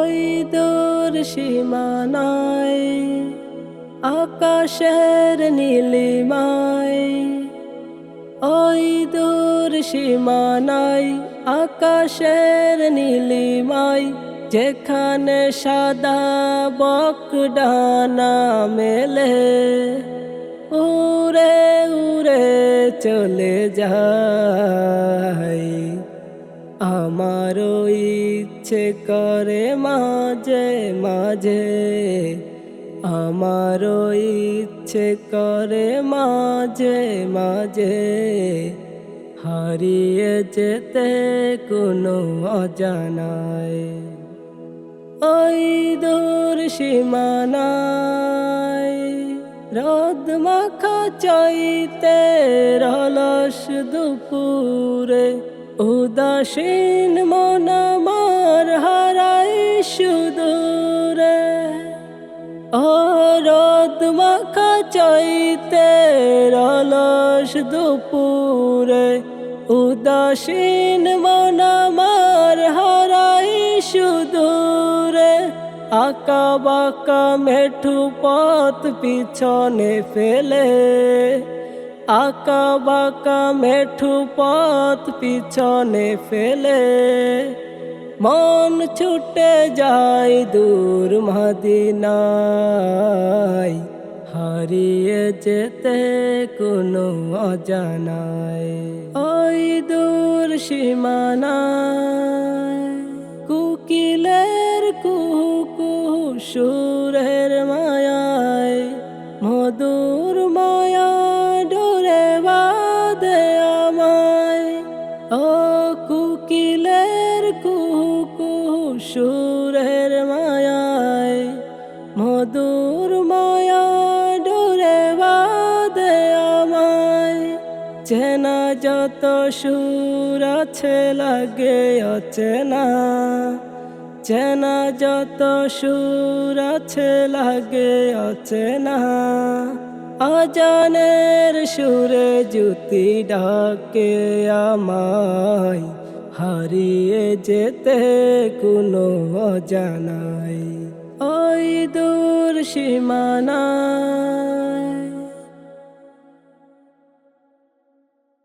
ওই দূর সীমানায় আকাশের নীলিমায়, ওই দূর সীমানায় আকাশের নীলিমায়, যেখানে সাদা বকডানা মেলে উড়ে উড়ে চলে যায়। আমারও ইচ্ছে করে মাঝে মাঝে, আমারও ইচ্ছে করে মাঝে মাঝে হারিয়ে যেতে কোনো অজানায়। ওই দূর সীমানায় রোদ মাখা চৈতে রলস দুপুরে, উদাসীন মন আমার হারাই সুদূরে। ও রোদ মাখা চৈতে রলস দুপুরে, উদাসীন মন আমার হারাই সুদূরে। আঁকা বাঁকা মেঠু পথ পিছনে ফেলে, আঁকা বাঁকা মেঠু পথ পিছনে ফেলে মন ছুটে যায় দূর মদিনায়, হারিয়ে যেতে কোনো অজানায়। ওই দূর সীমানায় কুকিলের কুহু কুহু সুরের মায়ায়, মধুর মায়া ডোরে বাঁধে আমায়। ও কুকিলের কুহু কুহু সুরের মায়ায়, মধুর মায়া ডোরে বাঁধে আমায়। চেনা যত সুর আছে লাগে অচেনা, চেনা যত সুর আছে লাগে অচেনা। আজানের সুরে জ্যোতি ডাকে আমায়, হারিয়ে যেতে কোনো অজানায়। ওই দূর সীমানায়